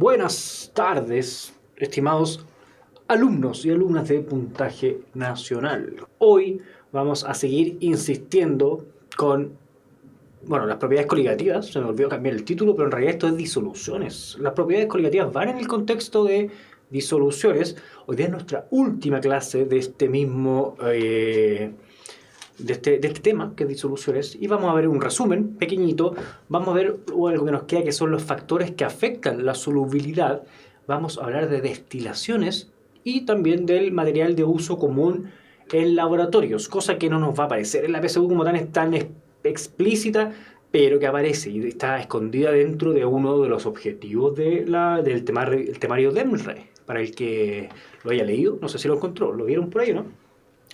Buenas tardes, estimados alumnos y alumnas de puntaje nacional. Hoy vamos a seguir insistiendo con, las propiedades coligativas. Se me olvidó cambiar el título, pero en realidad esto es disoluciones. Las propiedades coligativas van en el contexto de disoluciones. Hoy día es nuestra última clase de este mismo... De este tema, que es disoluciones, y vamos a ver un resumen pequeñito. Vamos a ver algo que nos queda, que son los factores que afectan la solubilidad. Vamos a hablar de destilaciones y también del material de uso común en laboratorios, cosa que no nos va a aparecer en la PSU como tan explícita, pero que aparece y está escondida dentro de uno de los objetivos del temario de EMRE. Para el que lo haya leído, no sé si lo encontró, lo vieron por ahí, ¿no?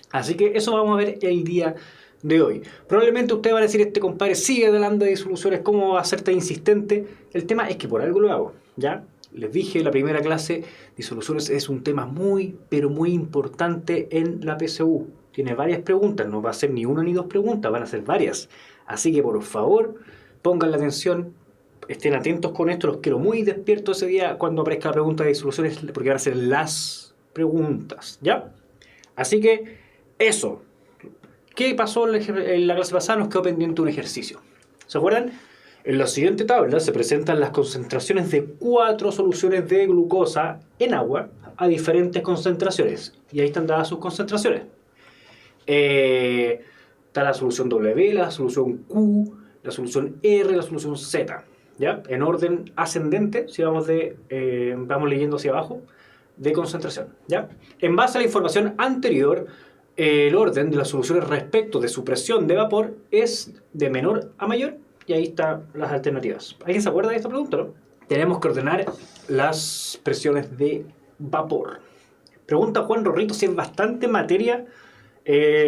Así que eso vamos a ver el día de hoy. Probablemente usted va a decir, este compadre sigue hablando de disoluciones, ¿cómo va a ser tan insistente? El tema es que por algo lo hago, ¿ya? Les dije en la primera clase, disoluciones es un tema muy, pero muy importante en la PSU. Tiene varias preguntas, no va a ser ni una ni dos preguntas, van a ser varias. Así que por favor, pongan la atención, estén atentos con esto, los quiero muy despiertos ese día cuando aparezca la pregunta de disoluciones, porque van a ser las preguntas, ¿ya? Así que eso. ¿Qué pasó en la clase pasada? Nos quedó pendiente un ejercicio. ¿Se acuerdan? En la siguiente tabla se presentan las concentraciones de 4 soluciones de glucosa en agua a diferentes concentraciones. Y ahí están dadas sus concentraciones. Está la solución W, la solución Q, la solución R, la solución Z. ¿Ya? En orden ascendente, si vamos leyendo hacia abajo, de concentración. ¿Ya? En base a la información anterior, el orden de las soluciones respecto de su presión de vapor es de menor a mayor, y ahí están las alternativas. ¿Alguien se acuerda de esta pregunta, no? Tenemos que ordenar las presiones de vapor. Pregunta Juan Rorrito si es bastante materia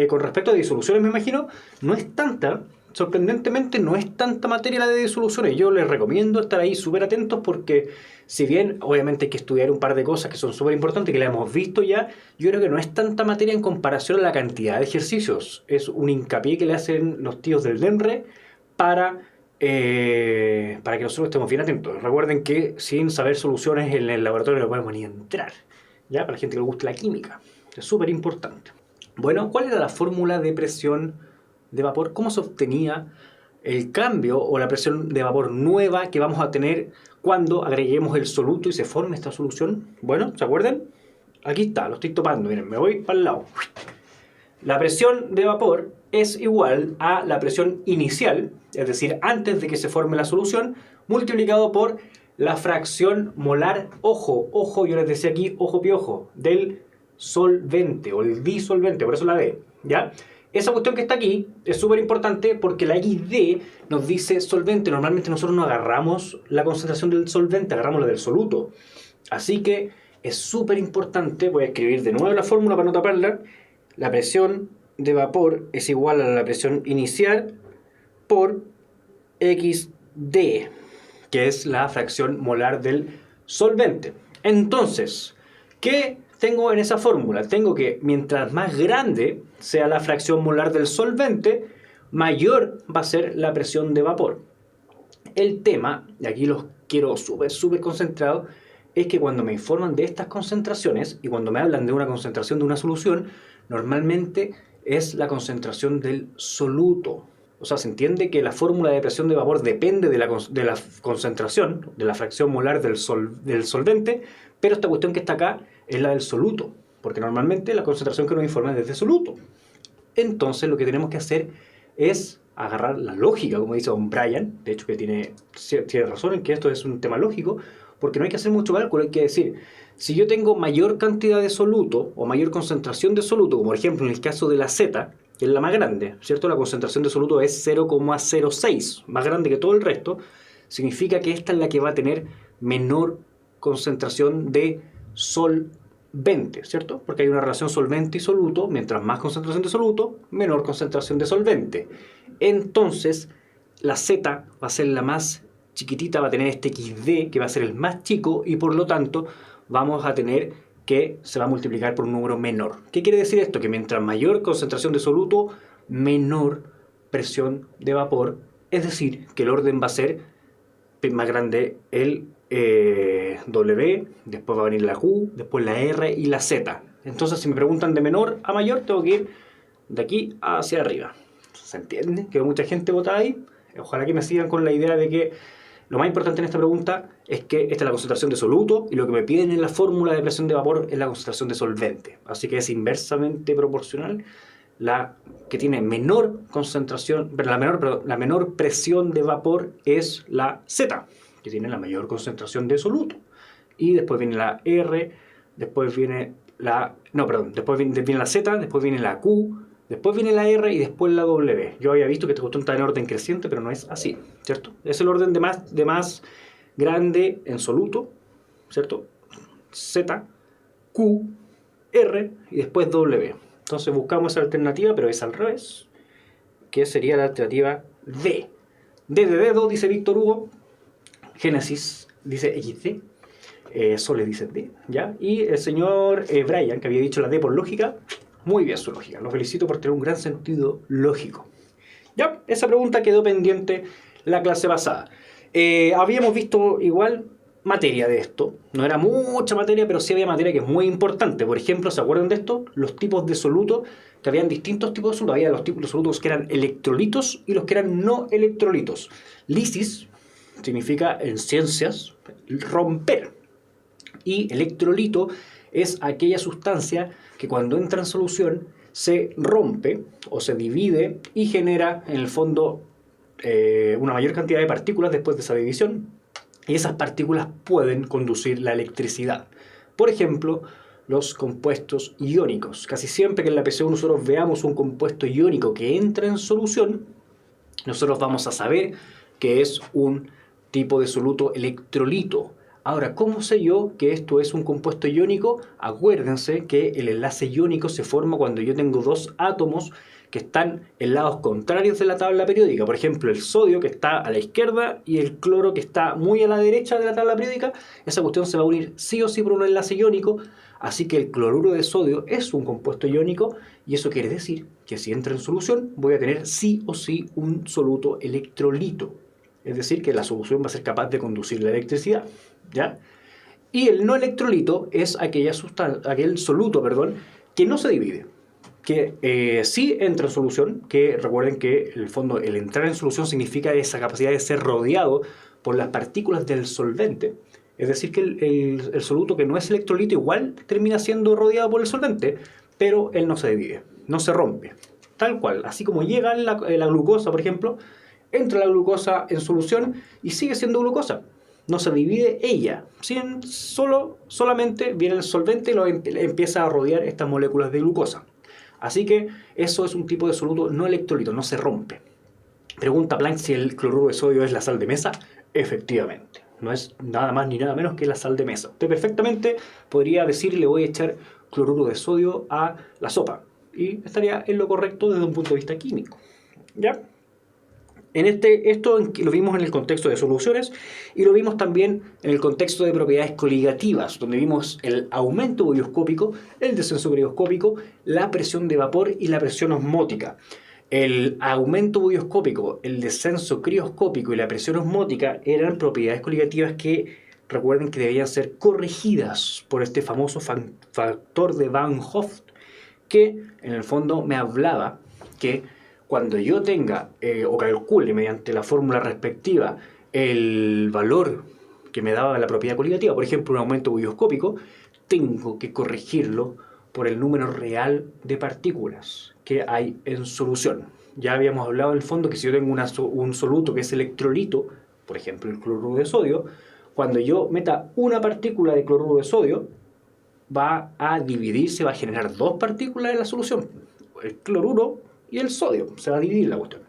con respecto a disoluciones, me imagino. No es tanta, sorprendentemente no es tanta materia la de disoluciones. Yo les recomiendo estar ahí súper atentos porque, si bien obviamente hay que estudiar un par de cosas que son súper importantes, que las hemos visto ya, yo creo que no es tanta materia en comparación a la cantidad de ejercicios. Es un hincapié que le hacen los tíos del DEMRE para que nosotros estemos bien atentos. Recuerden que sin saber soluciones en el laboratorio no podemos ni entrar, ¿ya? Para la gente que le gusta la química. Es súper importante. Bueno, ¿cuál era la fórmula de presión de vapor? ¿Cómo se obtenía el cambio o la presión de vapor nueva que vamos a tener cuando agreguemos el soluto y se forme esta solución? Bueno, ¿se acuerdan? Aquí está, lo estoy topando, miren, me voy para el lado. La presión de vapor es igual a la presión inicial, es decir, antes de que se forme la solución, multiplicado por la fracción molar, ojo, yo les decía aquí, ojo piojo, del solvente o el disolvente, por eso la D, ¿ya? Esa cuestión que está aquí es súper importante porque la XD nos dice solvente. Normalmente nosotros no agarramos la concentración del solvente, agarramos la del soluto. Así que es súper importante, voy a escribir de nuevo la fórmula para no taparla. La presión de vapor es igual a la presión inicial por XD, que es la fracción molar del solvente. Entonces, ¿qué tengo en esa fórmula? Tengo que mientras más grande sea la fracción molar del solvente, mayor va a ser la presión de vapor. El tema, y aquí los quiero súper concentrados, es que cuando me informan de estas concentraciones y cuando me hablan de una concentración de una solución, normalmente es la concentración del soluto. O sea, se entiende que la fórmula de presión de vapor depende de la concentración, de la fracción molar del solvente, pero esta cuestión que está acá es la del soluto, porque normalmente la concentración que nos informa es desde soluto. Entonces lo que tenemos que hacer es agarrar la lógica, como dice don Brian, de hecho que tiene razón en que esto es un tema lógico, porque no hay que hacer mucho cálculo, hay que decir, si yo tengo mayor cantidad de soluto o mayor concentración de soluto, como por ejemplo en el caso de la Z, que es la más grande, ¿cierto? La concentración de soluto es 0,06, más grande que todo el resto, significa que esta es la que va a tener menor concentración de solvente, ¿cierto? Porque hay una relación solvente y soluto, mientras más concentración de soluto, menor concentración de solvente. Entonces, la Z va a ser la más chiquitita, va a tener este XD, que va a ser el más chico, y por lo tanto vamos a tener que se va a multiplicar por un número menor. ¿Qué quiere decir esto? Que mientras mayor concentración de soluto, menor presión de vapor, es decir, que el orden va a ser más grande el W, después va a venir la Q, después la R y la Z. Entonces, si me preguntan de menor a mayor, tengo que ir de aquí hacia arriba. ¿Se entiende? Que mucha gente vota ahí. Ojalá que me sigan con la idea de que lo más importante en esta pregunta es que esta es la concentración de soluto y lo que me piden en la fórmula de presión de vapor es la concentración de solvente. Así que es inversamente proporcional. La que tiene menor concentración, la menor presión de vapor es la Z, que tiene la mayor concentración de soluto. Y después viene la R, después viene la... No, perdón, después viene la Z, después viene la Q, después viene la R y después la W. Yo había visto que esta cuestión está en orden creciente, pero no es así, ¿cierto? Es el orden de más grande en soluto, ¿cierto? Z, Q, R y después W. Entonces buscamos esa alternativa, pero es al revés, que sería la alternativa D. D de dedo, dice Víctor Hugo. Génesis dice XD. Sole dice D, ¿ya? Y el señor Brian, que había dicho la D por lógica, muy bien su lógica. Lo felicito por tener un gran sentido lógico. Ya, esa pregunta quedó pendiente la clase pasada. Habíamos visto igual materia de esto. No era mucha materia, pero sí había materia que es muy importante. Por ejemplo, ¿se acuerdan de esto? Los tipos de soluto, que habían distintos tipos de soluto. Había los tipos de solutos que eran electrolitos y los que eran no electrolitos. Lisis significa en ciencias romper. Y electrolito es aquella sustancia que cuando entra en solución se rompe o se divide y genera en el fondo una mayor cantidad de partículas después de esa división. Y esas partículas pueden conducir la electricidad. Por ejemplo, los compuestos iónicos. Casi siempre que en la PCU nosotros veamos un compuesto iónico que entra en solución, nosotros vamos a saber que es un tipo de soluto electrolito. Ahora, ¿cómo sé yo que esto es un compuesto iónico? Acuérdense que el enlace iónico se forma cuando yo tengo dos átomos que están en lados contrarios de la tabla periódica. Por ejemplo, el sodio que está a la izquierda y el cloro que está muy a la derecha de la tabla periódica. Esa cuestión se va a unir sí o sí por un enlace iónico. Así que el cloruro de sodio es un compuesto iónico y eso quiere decir que si entra en solución voy a tener sí o sí un soluto electrolito. Es decir, que la solución va a ser capaz de conducir la electricidad, ¿ya? Y el no electrolito es aquel soluto, que no se divide, que sí entra en solución, que recuerden que en el fondo el entrar en solución significa esa capacidad de ser rodeado por las partículas del solvente. Es decir, que el soluto que no es electrolito igual termina siendo rodeado por el solvente, pero él no se divide, no se rompe. Tal cual, así como llega la glucosa, por ejemplo, entra la glucosa en solución y sigue siendo glucosa. No se divide ella. Solamente viene el solvente y lo empieza a rodear estas moléculas de glucosa. Así que eso es un tipo de soluto no electrolito, no se rompe. Pregunta Planck si el cloruro de sodio es la sal de mesa. Efectivamente, no es nada más ni nada menos que la sal de mesa. Usted perfectamente podría decir le voy a echar cloruro de sodio a la sopa y estaría en lo correcto desde un punto de vista químico. ¿Ya? Esto lo vimos en el contexto de soluciones y lo vimos también en el contexto de propiedades coligativas, donde vimos el aumento bobioscópico, el descenso crioscópico, la presión de vapor y la presión osmótica. El aumento bobioscópico, el descenso crioscópico y la presión osmótica eran propiedades coligativas que recuerden que debían ser corregidas por este famoso factor de Van Hoff, que en el fondo me hablaba que cuando yo tenga o calcule mediante la fórmula respectiva el valor que me daba la propiedad coligativa, por ejemplo un aumento bobioscópico, tengo que corregirlo por el número real de partículas que hay en solución. Ya habíamos hablado en el fondo que si yo tengo un soluto que es electrolito, por ejemplo el cloruro de sodio, cuando yo meta una partícula de cloruro de sodio, va a dividirse, va a generar dos partículas en la solución, el cloruro y el sodio, se va a dividir la cuestión.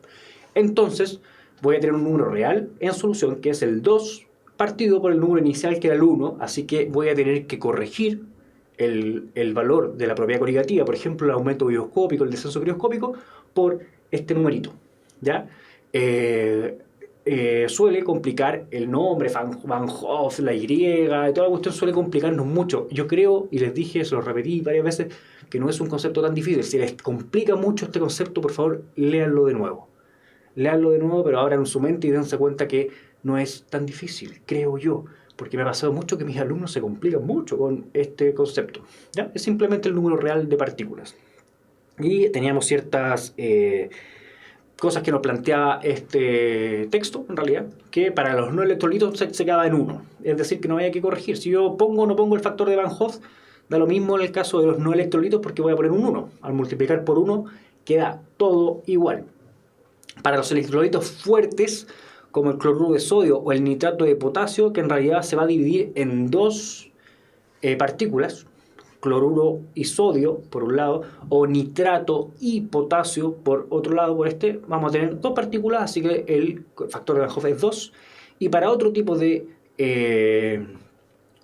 Entonces voy a tener un número real en solución que es el 2 partido por el número inicial que era el 1, así que voy a tener que corregir el valor de la propiedad coligativa, por ejemplo el aumento bobioscópico, el descenso crioscópico, por este numerito, ¿ya? Suele complicar el nombre, Van Hoff, la Y, toda la cuestión suele complicarnos mucho. Yo creo, y les dije, se lo repetí varias veces, que no es un concepto tan difícil. Si les complica mucho este concepto, por favor, léanlo de nuevo. Léanlo de nuevo, pero abran su mente y dense cuenta que no es tan difícil, creo yo. porque me ha pasado mucho que mis alumnos se complican mucho con este concepto, ¿ya? Es simplemente el número real de partículas. Y teníamos ciertas cosas que nos planteaba este texto, en realidad, que para los no electrolitos se quedaba en 1. Es decir, que no había que corregir. Si yo pongo o no pongo el factor de Van Hoff, da lo mismo en el caso de los no electrolitos porque voy a poner un 1. Al multiplicar por 1 queda todo igual. Para los electrolitos fuertes, como el cloruro de sodio o el nitrato de potasio, que en realidad se va a dividir en dos partículas, cloruro y sodio por un lado, o nitrato y potasio por otro lado, vamos a tener dos partículas, así que el factor de Van Hoff es 2. Y para otro tipo de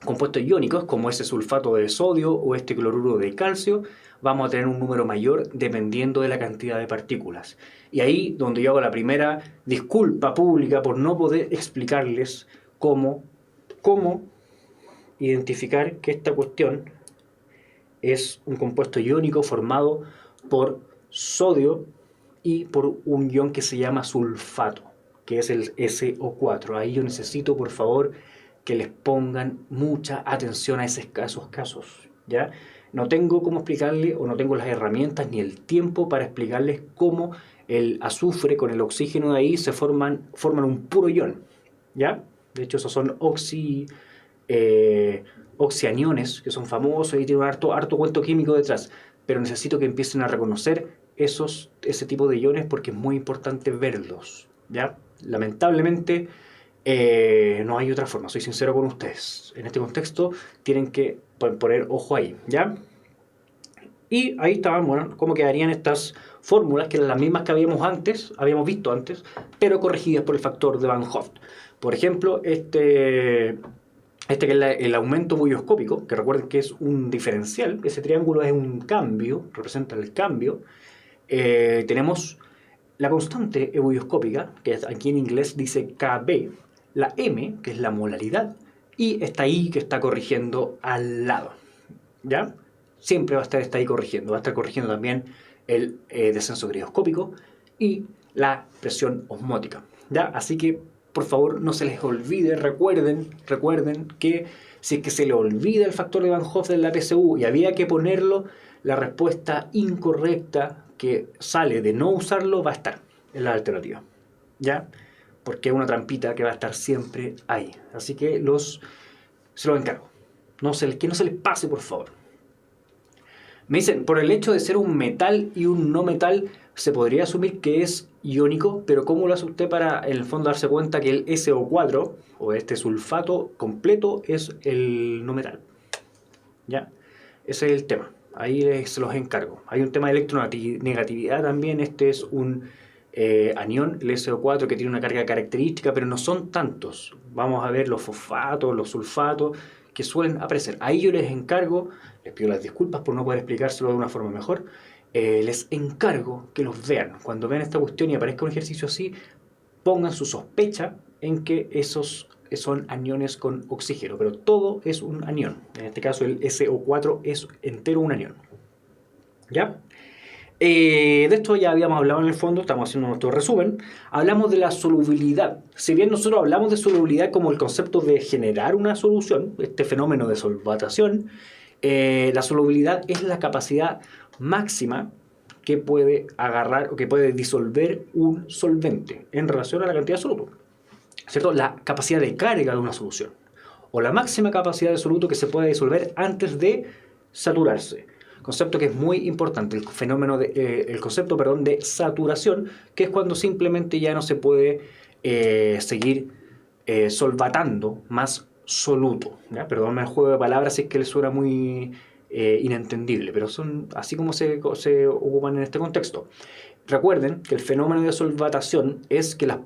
compuestos iónicos, como ese sulfato de sodio o este cloruro de calcio, vamos a tener un número mayor dependiendo de la cantidad de partículas. Y ahí donde yo hago la primera disculpa pública por no poder explicarles cómo identificar que esta cuestión es un compuesto iónico formado por sodio y por un ion que se llama sulfato, que es el SO4. Ahí yo necesito, por favor, que les pongan mucha atención a esos casos, ¿ya? No tengo cómo explicarle, o no tengo las herramientas ni el tiempo para explicarles cómo el azufre con el oxígeno de ahí forman un puro ion, ¿ya? De hecho, esos son oxianiones, que son famosos y tienen un harto cuento químico detrás, pero necesito que empiecen a reconocer ese tipo de iones porque es muy importante verlos, ¿ya? Lamentablemente no hay otra forma, soy sincero con ustedes. En este contexto tienen que poner ojo ahí, ¿ya? Y ahí estaban, bueno, cómo quedarían estas fórmulas, que eran las mismas que habíamos visto antes, pero corregidas por el factor de Van Hoff. Por ejemplo, este que es el aumento bulloscópico, que recuerden que es un diferencial, ese triángulo es un cambio, representa el cambio. Tenemos la constante ebullioscópica, que aquí en inglés dice Kb, la M, que es la molaridad, y esta I que está corrigiendo al lado, ¿ya? Siempre va a estar esta I corrigiendo, va a estar corrigiendo también el descenso gridoscópico y la presión osmótica, ¿ya? Así que por favor no se les olvide, recuerden que si es que se le olvida el factor de Van Hoff de la PSU y había que ponerlo, la respuesta incorrecta que sale de no usarlo va a estar en la alternativa, ¿ya? Porque es una trampita que va a estar siempre ahí. Así que se los encargo. Que no se les pase, por favor. Me dicen, por el hecho de ser un metal y un no metal, se podría asumir que es iónico, pero ¿cómo lo hace usted para, en el fondo, darse cuenta que el SO4, o este sulfato completo, es el no metal? ¿Ya? Ese es el tema. Ahí se los encargo. Hay un tema de electronegatividad también. Este es un anión, el SO4, que tiene una carga característica, pero no son tantos. Vamos a ver los fosfatos, los sulfatos, que suelen aparecer. Ahí yo les encargo, les pido las disculpas por no poder explicárselo de una forma mejor, les encargo que los vean. Cuando vean esta cuestión y aparezca un ejercicio así, pongan su sospecha en que esos son aniones con oxígeno, pero todo es un anión. En este caso el SO4 es entero un anión, ¿ya? De esto ya habíamos hablado en el fondo, estamos haciendo nuestro resumen. Hablamos de la solubilidad. Si bien nosotros hablamos de solubilidad como el concepto de generar una solución, este fenómeno de solvatación, la solubilidad es la capacidad máxima que puede agarrar o que puede disolver un solvente en relación a la cantidad de soluto, ¿cierto? La capacidad de carga de una solución o la máxima capacidad de soluto que se puede disolver antes de saturarse. Concepto que es muy importante, el concepto de saturación, que es cuando simplemente ya no se puede seguir solvatando más soluto, ¿ya? Perdónme el juego de palabras si es que les suena muy inentendible, pero son así como se ocupan en este contexto. Recuerden que el fenómeno de solvatación es que las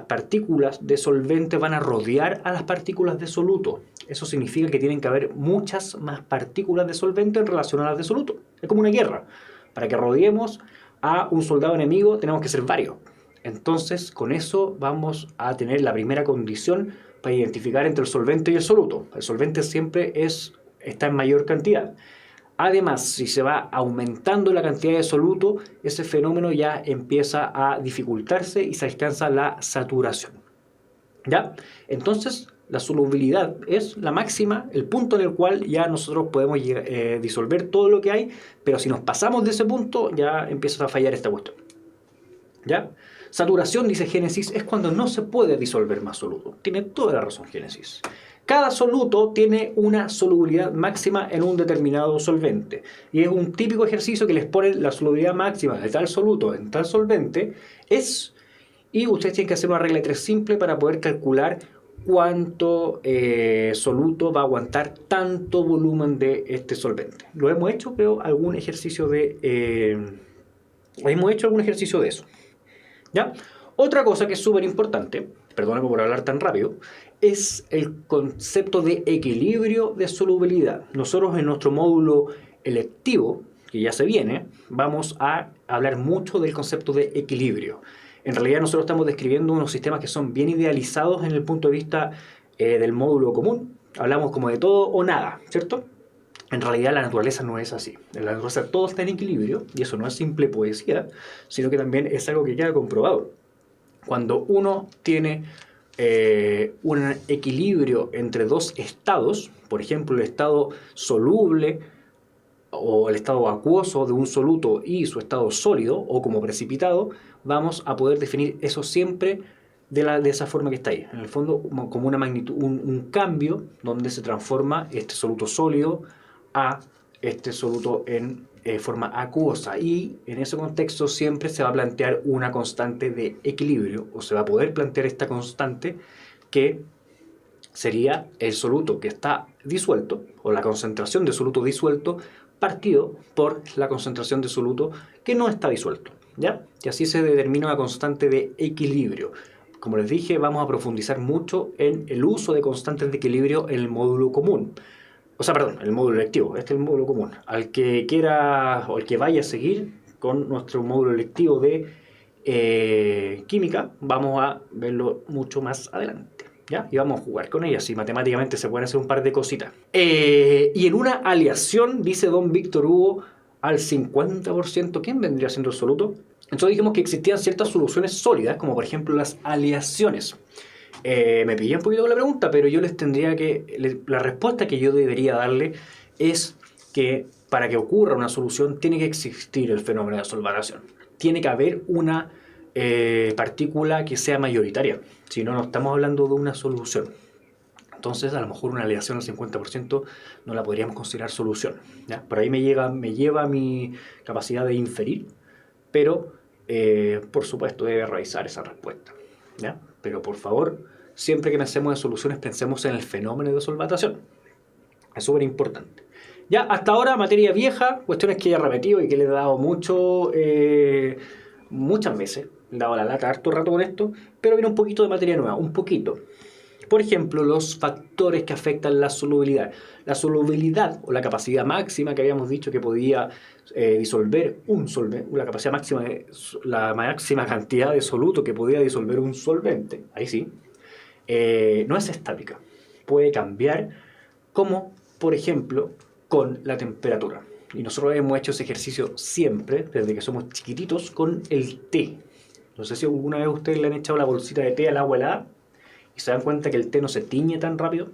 partículas de solvente van a rodear a las partículas de soluto. Eso significa que tienen que haber muchas más partículas de solvente en relación a las de soluto. Es como una guerra. Para que rodeemos a un soldado enemigo tenemos que ser varios. Entonces, con eso vamos a tener la primera condición para identificar entre el solvente y el soluto. El solvente siempre está en mayor cantidad. Además, si se va aumentando la cantidad de soluto, ese fenómeno ya empieza a dificultarse y se alcanza la saturación, ¿ya? Entonces, la solubilidad es la máxima, el punto en el cual ya nosotros podemos disolver todo lo que hay, pero si nos pasamos de ese punto ya empieza a fallar esta cuestión. ¿Ya? Saturación, dice Génesis, es cuando no se puede disolver más soluto. Tiene toda la razón Génesis. Cada soluto tiene una solubilidad máxima en un determinado solvente. Y es un típico ejercicio que les pone la solubilidad máxima de tal soluto en tal solvente. Y ustedes tienen que hacer una regla de 3 simple para poder calcular cuánto soluto va a aguantar tanto volumen de este solvente. Lo hemos hecho, pero algún ejercicio de eso. ¿Ya? Otra cosa que es súper importante, perdóname por hablar tan rápido, es el concepto de equilibrio de solubilidad. Nosotros en nuestro módulo electivo, que ya se viene, vamos a hablar mucho del concepto de equilibrio. En realidad nosotros estamos describiendo unos sistemas que son bien idealizados en el punto de vista del módulo común. Hablamos como de todo o nada, ¿cierto? En realidad la naturaleza no es así. En la naturaleza todo está en equilibrio, y eso no es simple poesía, sino que también es algo que queda comprobado. Cuando uno tiene un equilibrio entre dos estados, por ejemplo el estado soluble o el estado acuoso de un soluto y su estado sólido o como precipitado, vamos a poder definir eso siempre de esa forma que está ahí. En el fondo como una magnitud, un cambio donde se transforma este soluto sólido a este soluto en forma acuosa, y en ese contexto siempre se va a plantear una constante de equilibrio, o se va a poder plantear esta constante que sería el soluto que está disuelto, o la concentración de soluto disuelto partido por la concentración de soluto que no está disuelto, ¿ya? Y así se determina una constante de equilibrio. Como les dije, vamos a profundizar mucho en el uso de constantes de equilibrio en el módulo común. O sea, perdón, el módulo electivo, este es el módulo común. Al que quiera o el que vaya a seguir con nuestro módulo electivo de química, vamos a verlo mucho más adelante, ¿ya? Y vamos a jugar con ellas, y matemáticamente se pueden hacer un par de cositas. Y en una aleación, dice don Víctor Hugo, al 50%, ¿quién vendría siendo el soluto? Entonces dijimos que existían ciertas soluciones sólidas, como por ejemplo las aleaciones. Me pillé un poquito con la pregunta, pero yo les tendría que... La respuesta que yo debería darle es que para que ocurra una solución tiene que existir el fenómeno de solvatación. Tiene que haber una partícula que sea mayoritaria. Si no, no estamos hablando de una solución. Entonces, a lo mejor una aleación al 50% no la podríamos considerar solución, ¿ya? Por ahí me lleva mi capacidad de inferir, pero por supuesto debe revisar esa respuesta, ¿ya? Pero por favor, siempre que pensemos en soluciones, pensemos en el fenómeno de solvatación. Es súper importante. Ya, hasta ahora, materia vieja, cuestiones que he repetido y que le he dado muchas veces. Le he dado la lata harto rato con esto, pero viene un poquito de materia nueva, un poquito. Por ejemplo, los factores que afectan la solubilidad. La solubilidad, o la capacidad máxima que habíamos dicho que podía disolver un solvente, la máxima cantidad de soluto que podía disolver un solvente, ahí sí, no es estática. Puede cambiar, como por ejemplo con la temperatura. Y nosotros hemos hecho ese ejercicio siempre, desde que somos chiquititos, con el té. No sé si alguna vez ustedes le han echado la bolsita de té al agua helada y se dan cuenta que el té no se tiñe tan rápido.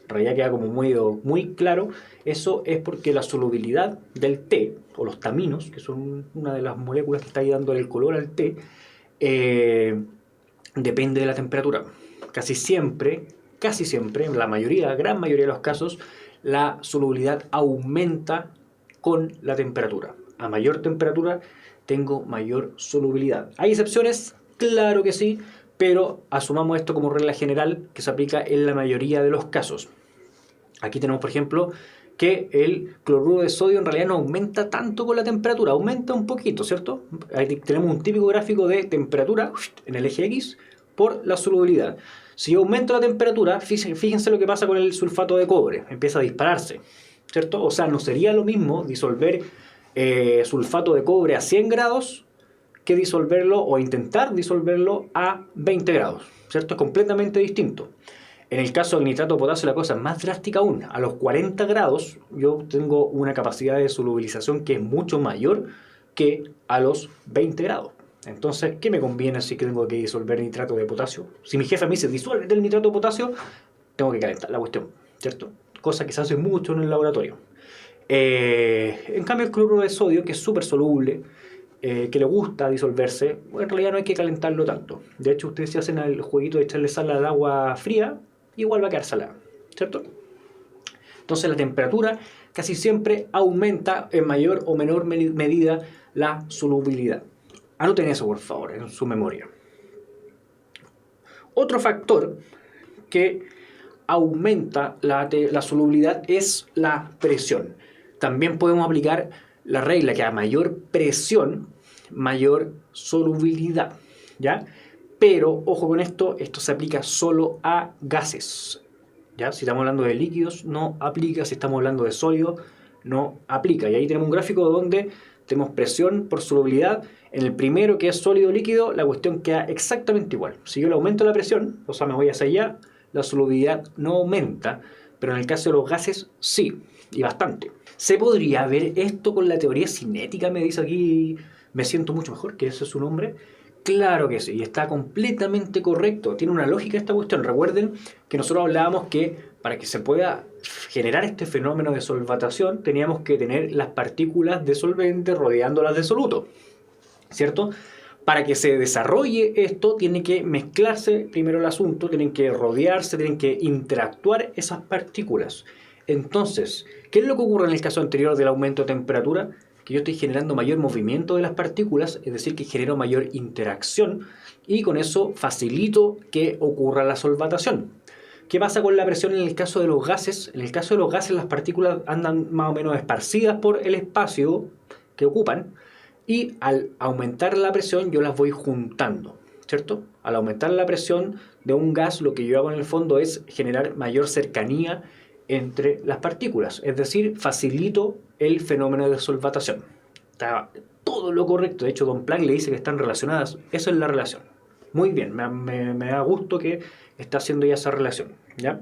En realidad queda como muy claro. Eso es porque la solubilidad del té, o los taminos, que son una de las moléculas que está ahí dando el color al té, depende de la temperatura. Casi siempre, en la gran mayoría de los casos, la solubilidad aumenta con la temperatura. A mayor temperatura tengo mayor solubilidad. ¿Hay excepciones? Claro que sí, pero asumamos esto como regla general que se aplica en la mayoría de los casos. Aquí tenemos, por ejemplo, que el cloruro de sodio en realidad no aumenta tanto con la temperatura, aumenta un poquito, ¿cierto? Ahí tenemos un típico gráfico de temperatura en el eje X por la solubilidad. Si yo aumento la temperatura, fíjense lo que pasa con el sulfato de cobre, empieza a dispararse, ¿cierto? O sea, no sería lo mismo disolver sulfato de cobre a 100 grados que disolverlo o intentar disolverlo a 20 grados, ¿cierto? Es completamente distinto. En el caso del nitrato de potasio la cosa es más drástica aún. A los 40 grados yo tengo una capacidad de solubilización que es mucho mayor que a los 20 grados. Entonces, ¿qué me conviene si tengo que disolver nitrato de potasio? Si mi jefe me dice, disuelve el nitrato de potasio, tengo que calentar la cuestión, ¿cierto? Cosa que se hace mucho en el laboratorio. En cambio el cloruro de sodio, que es súper soluble, que le gusta disolverse, en realidad no hay que calentarlo tanto. De hecho, ustedes si hacen el jueguito de echarle sal al agua fría, igual va a quedar salada, ¿cierto? Entonces la temperatura casi siempre aumenta en mayor o menor medida la solubilidad. Anoten eso, por favor, en su memoria. Otro factor que aumenta la solubilidad es la presión. También podemos aplicar la regla que a mayor presión, mayor solubilidad, ¿ya? Pero, ojo con esto se aplica solo a gases, ¿ya? Si estamos hablando de líquidos, no aplica. Si estamos hablando de sólidos, no aplica. Y ahí tenemos un gráfico donde tenemos presión por solubilidad. En el primero, que es sólido líquido, la cuestión queda exactamente igual. Si yo le aumento la presión, o sea, me voy hacia allá, la solubilidad no aumenta, pero en el caso de los gases, sí, y bastante. ¿Se podría ver esto con la teoría cinética? Me dice aquí, me siento mucho mejor, que ese es su nombre. Claro que sí, y está completamente correcto. Tiene una lógica esta cuestión. Recuerden que nosotros hablábamos que para que se pueda generar este fenómeno de solvatación teníamos que tener las partículas de solvente rodeándolas de soluto, ¿cierto? Para que se desarrolle esto tiene que mezclarse primero el asunto, tienen que rodearse, tienen que interactuar esas partículas. Entonces, ¿qué es lo que ocurre en el caso anterior del aumento de temperatura? Que yo estoy generando mayor movimiento de las partículas, es decir, que genero mayor interacción y con eso facilito que ocurra la solvatación. ¿Qué pasa con la presión en el caso de los gases? En el caso de los gases las partículas andan más o menos esparcidas por el espacio que ocupan y al aumentar la presión yo las voy juntando, ¿cierto? Al aumentar la presión de un gas lo que yo hago en el fondo es generar mayor cercanía entre las partículas, es decir, facilito el fenómeno de solvatación. Está todo lo correcto, de hecho Don Planck le dice que están relacionadas, esa es la relación. Muy bien, me da gusto que está haciendo ya esa relación, ¿ya?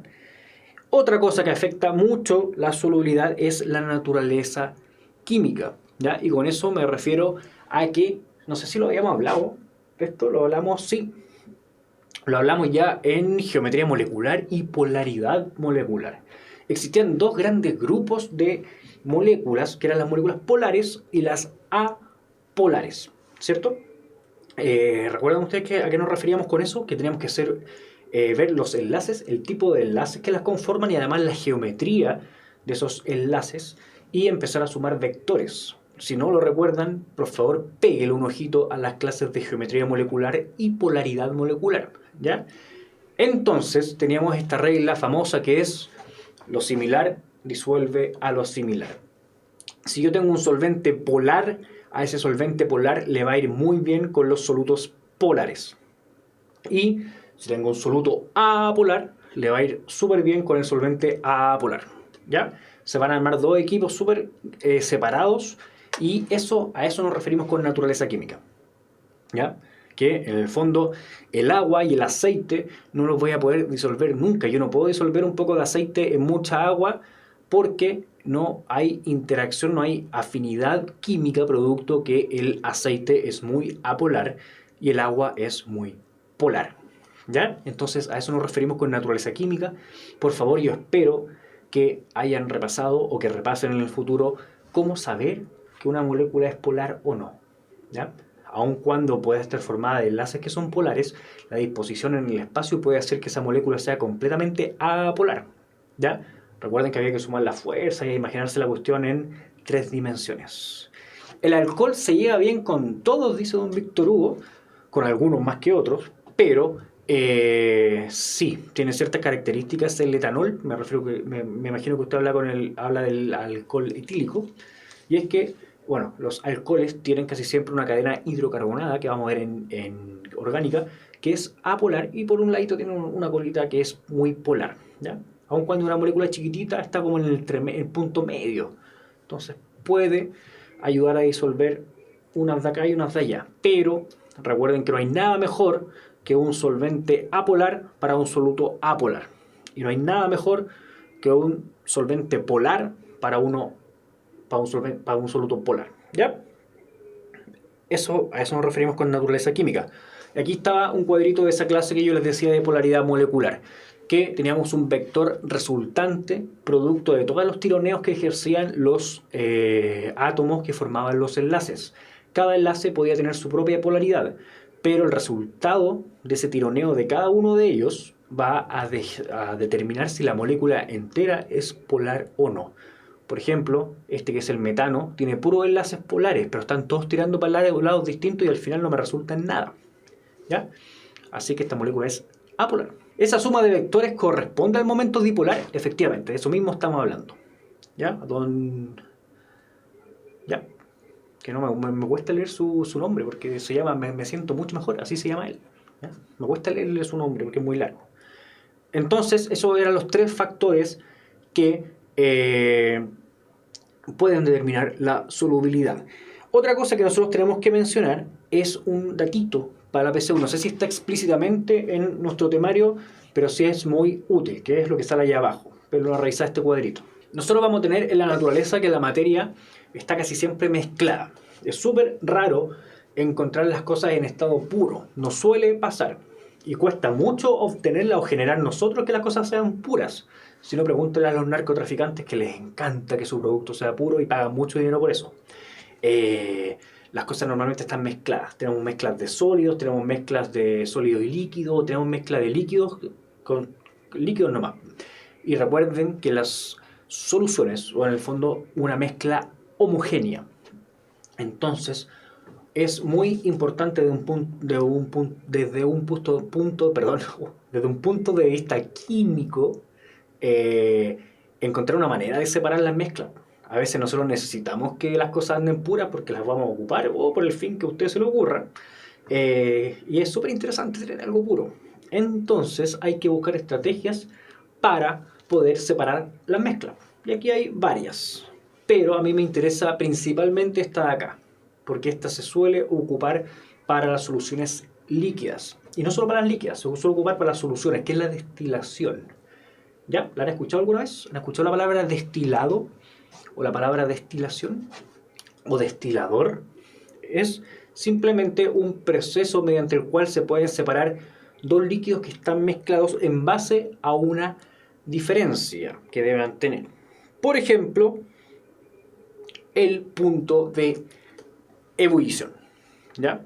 Otra cosa que afecta mucho la solubilidad es la naturaleza química, ¿ya? Y con eso me refiero a que, no sé si lo habíamos hablado, esto lo hablamos, sí, lo hablamos ya en geometría molecular y polaridad molecular. Existían dos grandes grupos de moléculas, que eran las moléculas polares y las apolares, ¿cierto? ¿Recuerdan ustedes a qué nos referíamos con eso? Que teníamos que ver los enlaces, el tipo de enlaces que las conforman y además la geometría de esos enlaces y empezar a sumar vectores. Si no lo recuerdan, por favor, péguenle un ojito a las clases de geometría molecular y polaridad molecular, ¿ya? Entonces teníamos esta regla famosa que es lo similar disuelve a lo similar. Si yo tengo un solvente polar, a ese solvente polar le va a ir muy bien con los solutos polares. Y si tengo un soluto apolar, le va a ir súper bien con el solvente apolar, ¿ya? Se van a armar dos equipos súper separados y a eso nos referimos con naturaleza química, ¿ya? Que en el fondo el agua y el aceite no los voy a poder disolver nunca. Yo no puedo disolver un poco de aceite en mucha agua porque no hay interacción, no hay afinidad química producto que el aceite es muy apolar y el agua es muy polar, ¿ya? Entonces a eso nos referimos con naturaleza química. Por favor, yo espero que hayan repasado o que repasen en el futuro cómo saber que una molécula es polar o no, ¿ya? Aun cuando pueda estar formada de enlaces que son polares, la disposición en el espacio puede hacer que esa molécula sea completamente apolar, ¿ya? Recuerden que había que sumar la fuerza y imaginarse la cuestión en 3 dimensiones. El alcohol se lleva bien con todos, dice don Víctor Hugo, con algunos más que otros, pero sí, tiene ciertas características el etanol, me imagino que usted habla del alcohol etílico, y es que bueno, los alcoholes tienen casi siempre una cadena hidrocarbonada que vamos a ver en orgánica, que es apolar y por un ladito tiene una colita que es muy polar, ¿ya? Aun cuando una molécula chiquitita está como en el punto medio. Entonces puede ayudar a disolver unas de acá y unas de allá. Pero recuerden que no hay nada mejor que un solvente apolar para un soluto apolar. Y no hay nada mejor que un solvente polar para un soluto polar, ¿ya? A eso nos referimos con naturaleza química. Aquí estaba un cuadrito de esa clase que yo les decía de polaridad molecular. que teníamos un vector resultante producto de todos los tironeos que ejercían los átomos que formaban los enlaces. Cada enlace podía tener su propia polaridad, pero el resultado de ese tironeo de cada uno de ellos va a determinar si la molécula entera es polar o no. Por ejemplo, este que es el metano tiene puros enlaces polares, pero están todos tirando para lados distintos y al final no me resulta en nada, ¿ya? Así que esta molécula es apolar. Esa suma de vectores corresponde al momento dipolar, efectivamente, de eso mismo estamos hablando. ¿Ya? Ya. Que no me cuesta leer su nombre porque se llama, me siento mucho mejor, así se llama él. ¿Ya? Me cuesta leerle su nombre porque es muy largo. Entonces, esos eran los tres factores que pueden determinar la solubilidad. Otra cosa que nosotros tenemos que mencionar es un datito para la PSU. No sé si está explícitamente en nuestro temario, pero sí es muy útil, que es lo que sale allá abajo. Pero revisar este cuadrito. Nosotros vamos a tener en la naturaleza que la materia está casi siempre mezclada. Es súper raro encontrar las cosas en estado puro. No suele pasar. Y cuesta mucho obtenerla o generar nosotros que las cosas sean puras. Si no, pregúntale a los narcotraficantes que les encanta que su producto sea puro y pagan mucho dinero por eso. Las cosas normalmente están mezcladas. Tenemos mezclas de sólidos, tenemos mezclas de sólido y líquido, tenemos mezcla de líquidos con líquidos nomás. Y recuerden que las soluciones, o en el fondo una mezcla homogénea. Entonces, es muy importante desde un punto de vista químico encontrar una manera de separar las mezclas. A veces nosotros necesitamos que las cosas anden puras porque las vamos a ocupar o por el fin que a usted se le ocurra. Y es súper interesante tener algo puro. Entonces hay que buscar estrategias para poder separar las mezclas. Y aquí hay varias. Pero a mí me interesa principalmente esta de acá, porque esta se suele ocupar para las soluciones líquidas. Y no solo para las líquidas, se suele ocupar para las soluciones, que es la destilación. ¿Ya? ¿La han escuchado alguna vez? ¿Han escuchado la palabra destilado? ¿O la palabra destilación? ¿O destilador? Es simplemente un proceso mediante el cual se pueden separar dos líquidos que están mezclados en base a una diferencia que deben tener. Por ejemplo, el punto de ebullición. ¿Ya?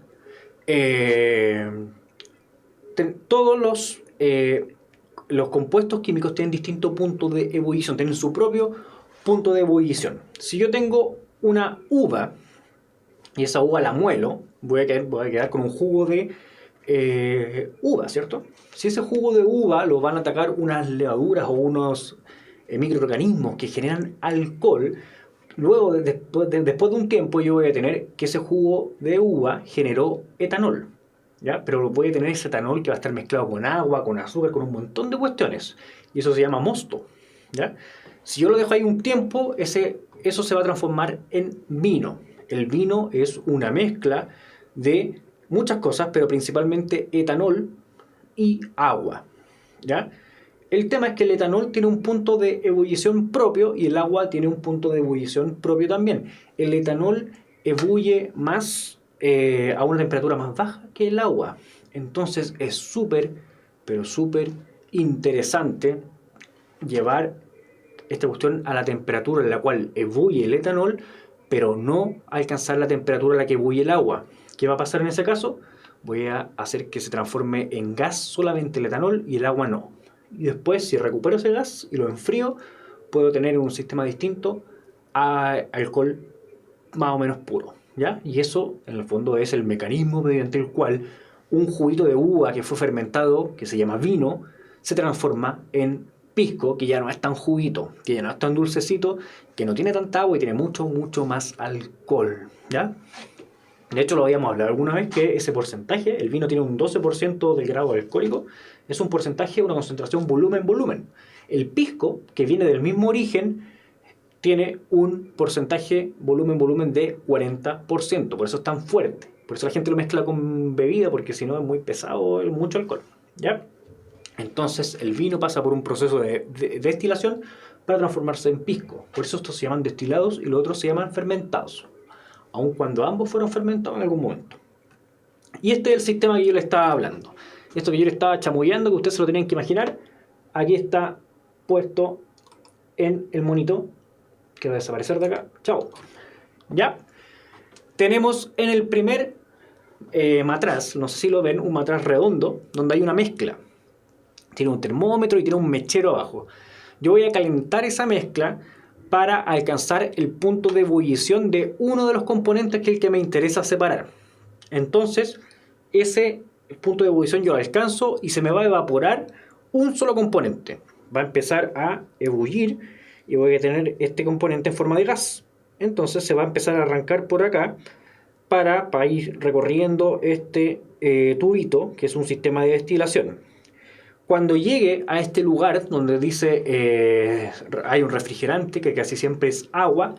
Todos los compuestos químicos tienen distintos puntos de ebullición, tienen su propio punto de ebullición. Si yo tengo una uva y esa uva la muelo, voy a quedar con un jugo de uva, ¿cierto? Si ese jugo de uva lo van a atacar unas levaduras o unos microorganismos que generan alcohol, luego después de un tiempo yo voy a tener que ese jugo de uva generó etanol, ¿ya? Pero voy a tener ese etanol que va a estar mezclado con agua, con azúcar, con un montón de cuestiones, y eso se llama mosto, ¿ya? Si yo lo dejo ahí un tiempo, eso se va a transformar en vino. El vino es una mezcla de muchas cosas, pero principalmente etanol y agua, ¿ya? El tema es que el etanol tiene un punto de ebullición propio y el agua tiene un punto de ebullición propio también. El etanol ebulle más a una temperatura más baja que el agua. Entonces es súper, pero súper interesante llevar esta cuestión a la temperatura en la cual ebulle el etanol, pero no alcanzar la temperatura a la que ebulle el agua. ¿Qué va a pasar en ese caso? Voy a hacer que se transforme en gas solamente el etanol y el agua no. Y después, si recupero ese gas y lo enfrío, puedo tener un sistema distinto a alcohol más o menos puro, ¿ya? Y eso, en el fondo, es el mecanismo mediante el cual un juguito de uva que fue fermentado, que se llama vino, se transforma en pisco, que ya no es tan juguito, que ya no es tan dulcecito, que no tiene tanta agua y tiene mucho, mucho más alcohol, ¿ya? De hecho, lo habíamos hablado alguna vez que ese porcentaje, el vino tiene un 12% del grado alcohólico, es un porcentaje, una concentración volumen-volumen. El pisco, que viene del mismo origen, tiene un porcentaje volumen-volumen de 40%, por eso es tan fuerte. Por eso la gente lo mezcla con bebida, porque si no es muy pesado, es mucho alcohol, ¿ya? Entonces el vino pasa por un proceso de destilación para transformarse en pisco. Por eso estos se llaman destilados y los otros se llaman fermentados, aun cuando ambos fueron fermentados en algún momento. Y este es el sistema que yo le estaba hablando. Esto que yo le estaba chamullando, que ustedes se lo tenían que imaginar, aquí está puesto en el monito, que va a desaparecer de acá. Chao. ¿Ya? Tenemos en el primer matraz, no sé si lo ven, un matraz redondo, donde hay una mezcla. Tiene un termómetro y tiene un mechero abajo. Yo voy a calentar esa mezcla para alcanzar el punto de ebullición de uno de los componentes que es el que me interesa separar. Entonces, ese punto de ebullición yo lo alcanzo y se me va a evaporar un solo componente. Va a empezar a ebullir y voy a tener este componente en forma de gas. Entonces se va a empezar a arrancar por acá para ir recorriendo este tubito, que es un sistema de destilación. Cuando llegue a este lugar donde dice hay un refrigerante, que casi siempre es agua,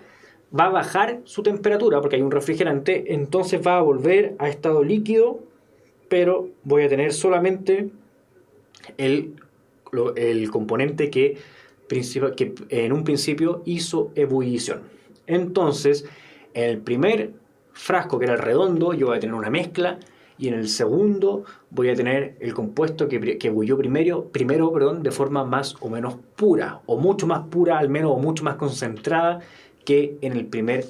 va a bajar su temperatura porque hay un refrigerante, entonces va a volver a estado líquido, pero voy a tener solamente el componente que en un principio hizo ebullición. Entonces, en el primer frasco, que era el redondo, yo voy a tener una mezcla, y en el segundo voy a tener el compuesto que ebullió primero, de forma más o menos pura, o mucho más pura al menos, o mucho más concentrada que en el primer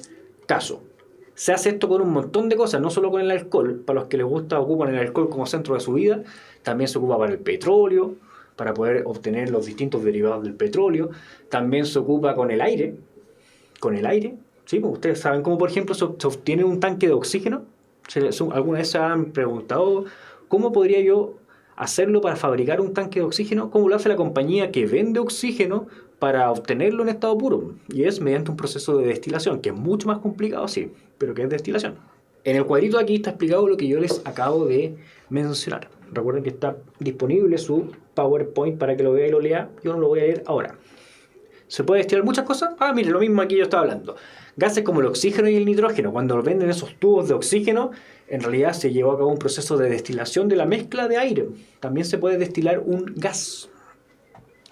caso. Se hace esto con un montón de cosas, no solo con el alcohol. Para los que les gusta, ocupan el alcohol como centro de su vida. También se ocupa para el petróleo, para poder obtener los distintos derivados del petróleo. También se ocupa con el aire. Con el aire, ¿sí? Pues ustedes saben cómo, por ejemplo, se obtiene un tanque de oxígeno. ¿Alguna vez se han preguntado cómo podría yo hacerlo para fabricar un tanque de oxígeno? ¿Cómo lo hace la compañía que vende oxígeno para obtenerlo en estado puro? Y es mediante un proceso de destilación, que es mucho más complicado, sí, pero que es destilación. En el cuadrito de aquí está explicado lo que yo les acabo de mencionar. Recuerden que está disponible su PowerPoint para que lo vea y lo lea. Yo no lo voy a leer ahora. ¿Se puede destilar muchas cosas? Mire, lo mismo aquí yo estaba hablando. Gases como el oxígeno y el nitrógeno, cuando venden esos tubos de oxígeno, en realidad se llevó a cabo un proceso de destilación de la mezcla de aire. También se puede destilar un gas.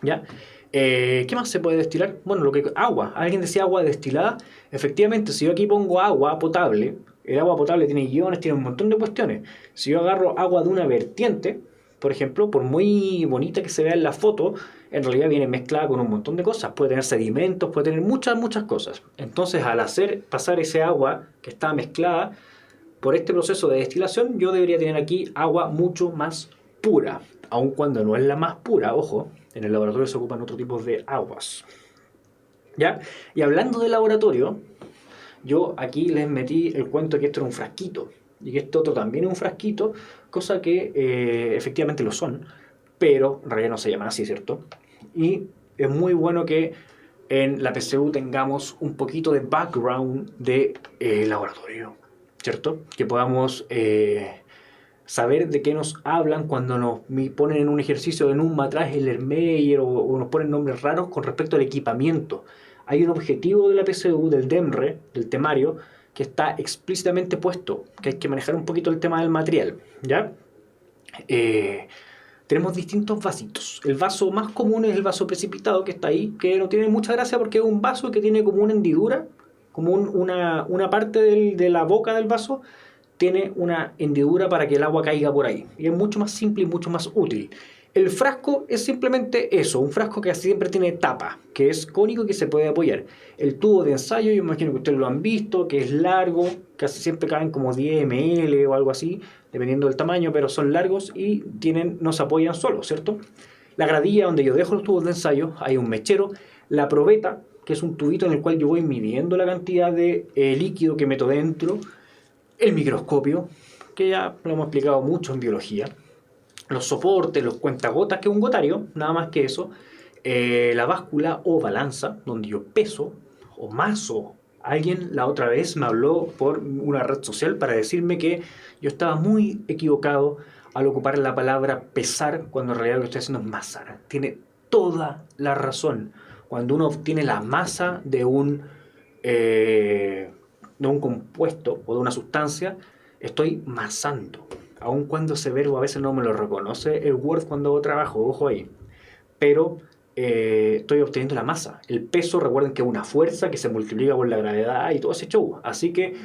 ¿Ya? ¿Qué más se puede destilar? Bueno, agua. Alguien decía agua destilada. Efectivamente, si yo aquí pongo agua potable, el agua potable tiene iones, tiene un montón de cuestiones. Si yo agarro agua de una vertiente, por ejemplo, por muy bonita que se vea en la foto, en realidad viene mezclada con un montón de cosas. Puede tener sedimentos, puede tener muchas cosas. Entonces, al hacer pasar ese agua que está mezclada por este proceso de destilación, yo debería tener aquí agua mucho más pura. Aun cuando no es la más pura, ojo, en el laboratorio se ocupan otro tipo de aguas. ¿Ya? Y hablando de laboratorio, yo aquí les metí el cuento que esto era un frasquito y que esto otro también es un frasquito, cosa que efectivamente lo son, pero en realidad no se llaman así, ¿cierto? Y es muy bueno que en la PSU tengamos un poquito de background de laboratorio, ¿cierto? Que podamos saber de qué nos hablan cuando nos ponen en un ejercicio en un matraz el Ermeyer o nos ponen nombres raros con respecto al equipamiento. Hay un objetivo de la PSU, del DEMRE, del temario, que está explícitamente puesto, que hay que manejar un poquito el tema del material, ¿ya? Tenemos distintos vasitos. El vaso más común es el vaso precipitado, que está ahí, que no tiene mucha gracia porque es un vaso que tiene como una hendidura, como una parte de la boca del vaso tiene una hendidura para que el agua caiga por ahí. Y es mucho más simple y mucho más útil. El frasco es simplemente eso, un frasco que siempre tiene tapa, que es cónico y que se puede apoyar. El tubo de ensayo, yo imagino que ustedes lo han visto, que es largo, casi siempre caben como 10 ml o algo así, dependiendo del tamaño, pero son largos y no se apoyan solos, ¿cierto? La gradilla donde yo dejo los tubos de ensayo, hay un mechero. La probeta, que es un tubito en el cual yo voy midiendo la cantidad de líquido que meto dentro. El microscopio, que ya lo hemos explicado mucho en biología. Los soportes, los cuentagotas, que es un gotario, nada más que eso. La báscula o balanza, donde yo peso o maso. Alguien la otra vez me habló por una red social para decirme que yo estaba muy equivocado al ocupar la palabra pesar cuando en realidad lo que estoy haciendo es masar. Tiene toda la razón. Cuando uno obtiene la masa de un compuesto o de una sustancia, estoy masando. Aun cuando ese verbo a veces no me lo reconoce el Word cuando hago trabajo, ojo ahí. Pero estoy obteniendo la masa. El peso, recuerden que es una fuerza que se multiplica por la gravedad y todo ese show. Así que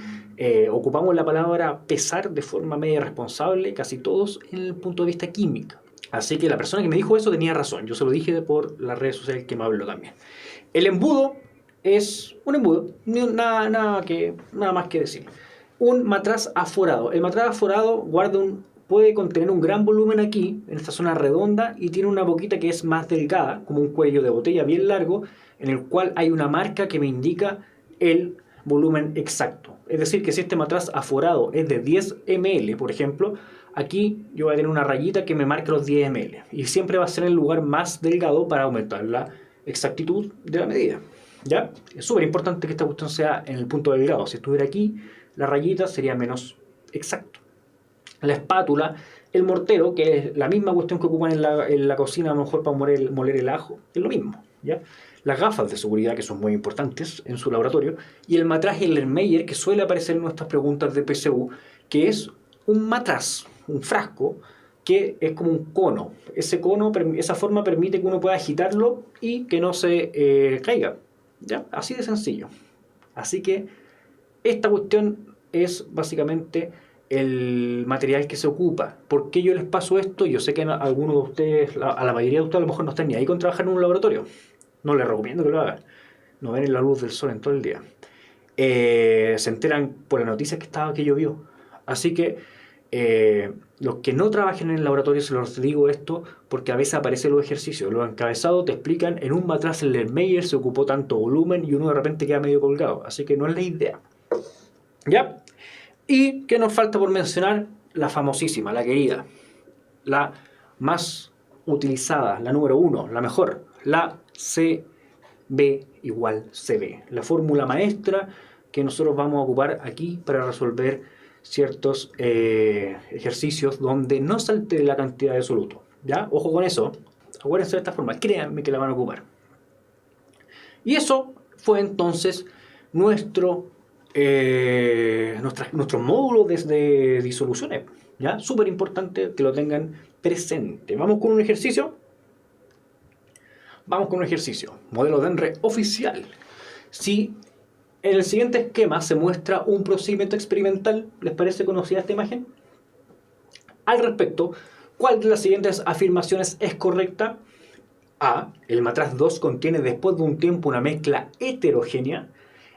ocupamos la palabra pesar de forma media responsable, casi todos, en el punto de vista químico. Así que la persona que me dijo eso tenía razón. Yo se lo dije por las redes sociales que me habló también. El embudo es un embudo, nada más que decir. Un matraz aforado. El matraz aforado puede contener un gran volumen aquí, en esta zona redonda, y tiene una boquita que es más delgada, como un cuello de botella bien largo, en el cual hay una marca que me indica el volumen exacto. Es decir, que si este matraz aforado es de 10 ml, por ejemplo, aquí yo voy a tener una rayita que me marque los 10 ml. Y siempre va a ser el lugar más delgado para aumentar la exactitud de la medida. ¿Ya? Es súper importante que esta cuestión sea en el punto delgado. Si estuviera aquí, la rayita sería menos exacto. La espátula, el mortero, que es la misma cuestión que ocupan en la cocina, a lo mejor para moler el ajo, es lo mismo. ¿Ya? Las gafas de seguridad, que son muy importantes en su laboratorio, y el matraz Erlenmeyer, que suele aparecer en nuestras preguntas de PSU, que es un matraz, un frasco, que es como un cono. Ese cono, esa forma permite que uno pueda agitarlo y que no se caiga. ¿Ya? Así de sencillo. Así que esta cuestión es básicamente el material que se ocupa. ¿Por qué yo les paso esto? Yo sé que a algunos de ustedes, a la mayoría de ustedes a lo mejor no están ni ahí con trabajar en un laboratorio. No les recomiendo que lo hagan. No ven la luz del sol en todo el día. Se enteran por las noticias que llovió. Así que los que no trabajen en el laboratorio, se los digo esto porque a veces aparecen los ejercicios. Los encabezados te explican: en un matraz Erlenmeyer se ocupó tanto volumen, y uno de repente queda medio colgado. Así que no es la idea. ¿Ya? Y que nos falta por mencionar la famosísima, la querida, la más utilizada, la número 1, la mejor, la CB igual CB. La fórmula maestra que nosotros vamos a ocupar aquí para resolver ciertos ejercicios donde no se altere la cantidad de soluto. ¿Ya? Ojo con eso. Acuérdense de esta forma. Créanme que la van a ocupar. Y eso fue entonces nuestro módulo desde disoluciones. ¿Ya? Súper importante que lo tengan presente. Vamos con un ejercicio. Modelo de Henry oficial. Si en el siguiente esquema se muestra un procedimiento experimental, ¿les parece conocida esta imagen? Al respecto, ¿cuál de las siguientes afirmaciones es correcta? A. El matraz 2 contiene después de un tiempo una mezcla heterogénea.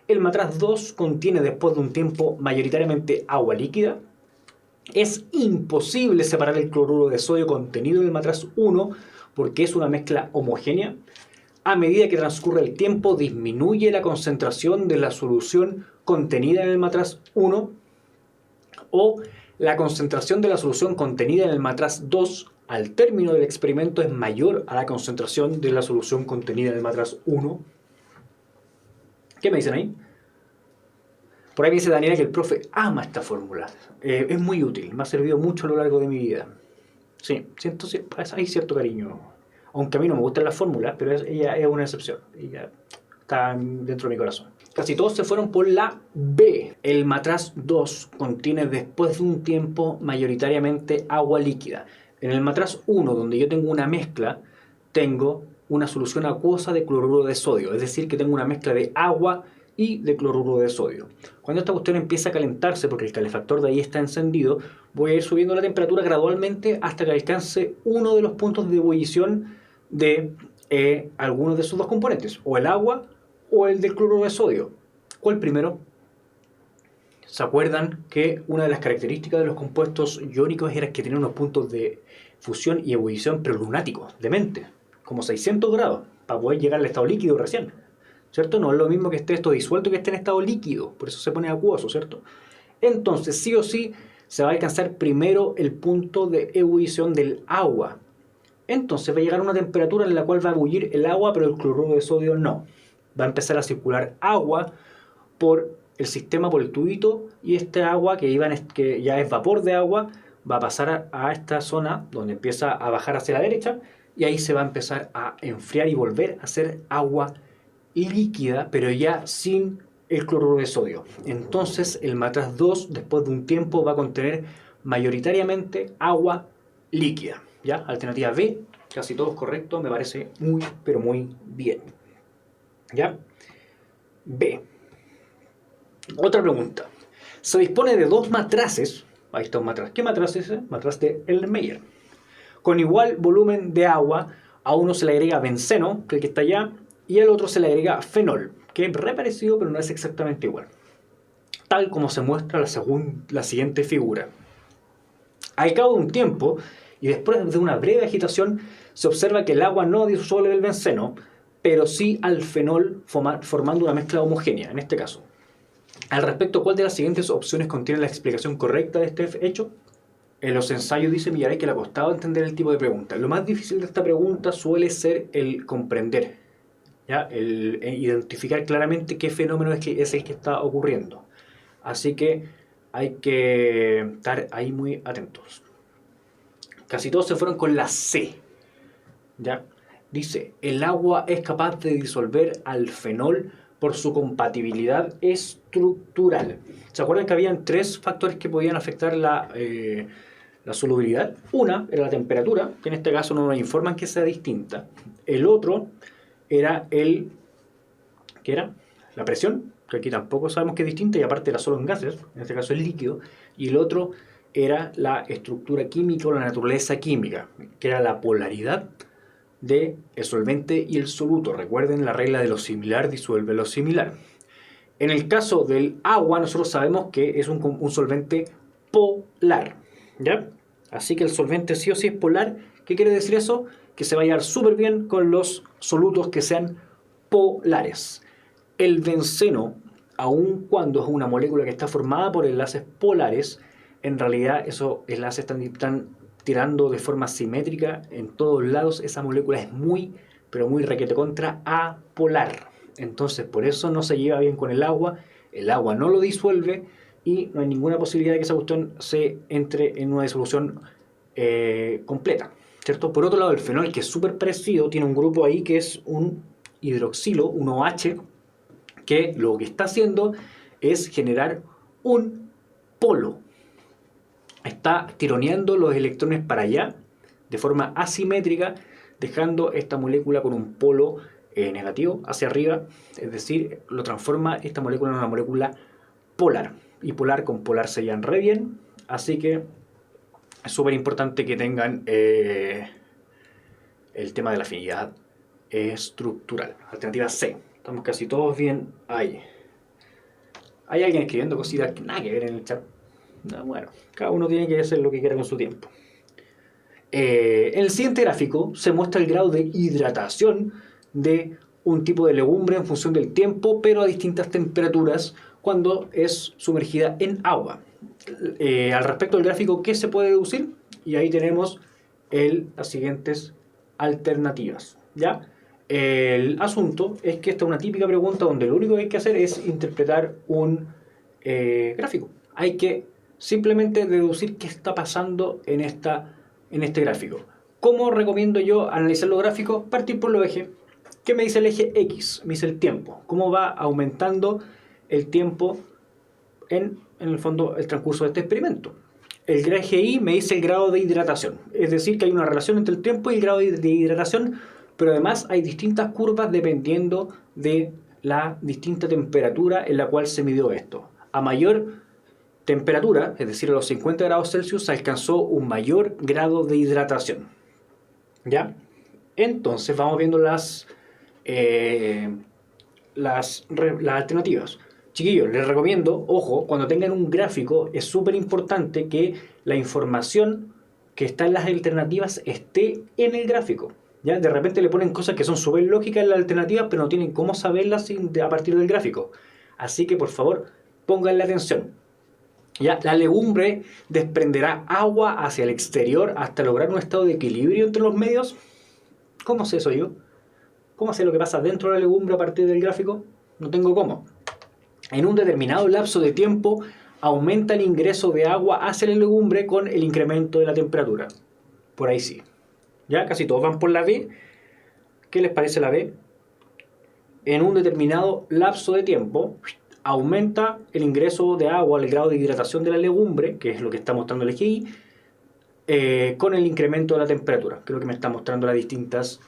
El matraz 2 contiene después de un tiempo mayoritariamente agua líquida. Es imposible separar el cloruro de sodio contenido en el matraz 1 porque es una mezcla homogénea. A medida que transcurre el tiempo, disminuye la concentración de la solución contenida en el matraz 1. O la concentración de la solución contenida en el matraz 2 al término del experimento es mayor a la concentración de la solución contenida en el matraz 1. ¿Qué me dicen ahí? Por ahí me dice Daniela que el profe ama esta fórmula. Es muy útil, me ha servido mucho a lo largo de mi vida. Sí, siento, hay cierto cariño. Aunque a mí no me gustan las fórmulas, pero ella es una excepción. Ella está dentro de mi corazón. Casi todos se fueron por la B. El matraz 2 contiene después de un tiempo mayoritariamente agua líquida. En el matraz 1, donde yo tengo una mezcla, tengo una solución acuosa de cloruro de sodio. Es decir, que tengo una mezcla de agua y de cloruro de sodio. Cuando esta cuestión empieza a calentarse, porque el calefactor de ahí está encendido, voy a ir subiendo la temperatura gradualmente hasta que alcance uno de los puntos de ebullición de algunos de esos dos componentes, o el agua o el del cloruro de sodio. ¿Cuál primero? ¿Se acuerdan que una de las características de los compuestos iónicos era que tenían unos puntos de fusión y ebullición pero lunáticos, dementes, como 600 grados, para poder llegar al estado líquido recién? ¿Cierto? No es lo mismo que esté esto disuelto que esté en estado líquido, por eso se pone acuoso, ¿cierto? Entonces, sí o sí, se va a alcanzar primero el punto de ebullición del agua. Entonces va a llegar a una temperatura en la cual va a ebullir el agua, pero el cloruro de sodio no. Va a empezar a circular agua por el sistema, por el tubito, y este agua que ya es vapor de agua va a pasar a esta zona donde empieza a bajar hacia la derecha, y ahí se va a empezar a enfriar y volver a ser agua líquida, pero ya sin el cloruro de sodio. Entonces el matraz 2 después de un tiempo va a contener mayoritariamente agua líquida. ¿Ya? Alternativa B, casi todo es correcto, me parece muy, pero muy bien. ¿Ya? B. Otra pregunta. Se dispone de dos matraces. Ahí está un matraz. ¿Qué matraz es ese? Matraz de Erlenmeyer. Con igual volumen de agua, a uno se le agrega benceno, que es el que está allá, y al otro se le agrega fenol, que es re parecido pero no es exactamente igual. Tal como se muestra la siguiente figura. Al cabo de un tiempo, y después de una breve agitación, se observa que el agua no disuelve el benceno, pero sí al fenol formando una mezcla homogénea, en este caso. Al respecto, ¿cuál de las siguientes opciones contiene la explicación correcta de este hecho? En los ensayos dice Millaray que le ha costado entender el tipo de pregunta. Lo más difícil de esta pregunta suele ser el comprender, ¿ya? El identificar claramente qué fenómeno es el que está ocurriendo. Así que hay que estar ahí muy atentos. Casi todos se fueron con la C, ¿ya? Dice, el agua es capaz de disolver al fenol por su compatibilidad estructural. ¿Se acuerdan que habían 3 factores que podían afectar la solubilidad? Una era la temperatura, que en este caso no nos informan que sea distinta. El otro era ¿qué era? La presión, que aquí tampoco sabemos que es distinta y aparte era solo en gases, en este caso es líquido. Y el otro era la estructura química o la naturaleza química, que era la polaridad del solvente y el soluto. Recuerden la regla de lo similar disuelve lo similar. En el caso del agua, nosotros sabemos que es un solvente polar, ¿ya? Así que el solvente sí o sí es polar. ¿Qué quiere decir eso? Que se va a llevar súper bien con los solutos que sean polares. El benceno, aun cuando es una molécula que está formada por enlaces polares, en realidad esos enlaces están tirando de forma simétrica en todos lados. Esa molécula es muy, pero muy requete contra apolar. Entonces por eso no se lleva bien con el agua no lo disuelve y no hay ninguna posibilidad de que esa cuestión se entre en una disolución completa, ¿cierto? Por otro lado, el fenol, que es súper parecido, tiene un grupo ahí que es un hidroxilo, un OH, que lo que está haciendo es generar un polo. Está tironeando los electrones para allá de forma asimétrica, dejando esta molécula con un polo negativo hacia arriba, es decir, lo transforma esta molécula en una molécula polar. Y polar con polar se llevan re bien, así que es súper importante que tengan el tema de la afinidad estructural. Alternativa C. Estamos casi todos bien ahí. Hay alguien escribiendo cositas que nada que ver en el chat. No, bueno, cada uno tiene que hacer lo que quiera con su tiempo. En el siguiente gráfico se muestra el grado de hidratación de un tipo de legumbre en función del tiempo, pero a distintas temperaturas cuando es sumergida en agua. Al respecto del gráfico, ¿qué se puede deducir? Y ahí tenemos las siguientes alternativas, ¿ya? El asunto es que esta es una típica pregunta donde lo único que hay que hacer es interpretar un gráfico. Hay que simplemente deducir qué está pasando en este gráfico. ¿Cómo recomiendo yo analizar los gráficos? Partir por los ejes. ¿Qué me dice el eje X? Me dice el tiempo. ¿Cómo va aumentando el tiempo en el fondo, el transcurso de este experimento? El eje Y me dice el grado de hidratación. Es decir, que hay una relación entre el tiempo y el grado de hidratación, pero además hay distintas curvas dependiendo de la distinta temperatura en la cual se midió esto. A mayor temperatura, es decir, a los 50 grados Celsius, se alcanzó un mayor grado de hidratación, ¿ya? Entonces vamos viendo las alternativas. Chiquillos, les recomiendo, ojo, cuando tengan un gráfico es súper importante que la información que está en las alternativas esté en el gráfico, ¿ya? De repente le ponen cosas que son súper lógicas en las alternativas, pero no tienen cómo saberlas a partir del gráfico. Así que por favor, pónganle atención. ¿Ya? La legumbre desprenderá agua hacia el exterior hasta lograr un estado de equilibrio entre los medios. ¿Cómo sé eso yo? ¿Cómo sé lo que pasa dentro de la legumbre a partir del gráfico? No tengo cómo. En un determinado lapso de tiempo aumenta el ingreso de agua hacia la legumbre con el incremento de la temperatura. Por ahí sí. Ya casi todos van por la B. ¿Qué les parece la B? En un determinado lapso de tiempo aumenta el ingreso de agua, el grado de hidratación de la legumbre, que es lo que está mostrando el eje Y, con el incremento de la temperatura. Creo que me está mostrando las distintas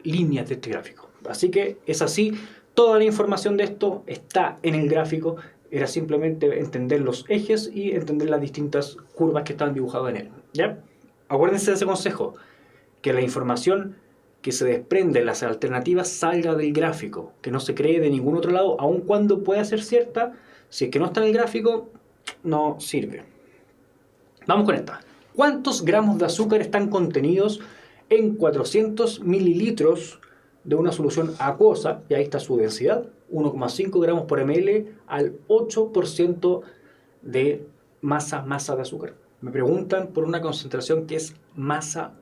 líneas de este gráfico. Así que es así. Toda la información de esto está en el gráfico. Era simplemente entender los ejes y entender las distintas curvas que están dibujadas en él, ¿ya? Acuérdense de ese consejo, que la información que se desprende en las alternativas salga del gráfico, que no se cree de ningún otro lado, aun cuando pueda ser cierta. Si es que no está en el gráfico, no sirve. Vamos con esta. ¿Cuántos gramos de azúcar están contenidos en 400 mililitros de una solución acuosa? Y ahí está su densidad, 1,5 gramos por ml al 8% de masa de azúcar. Me preguntan por una concentración que es masa.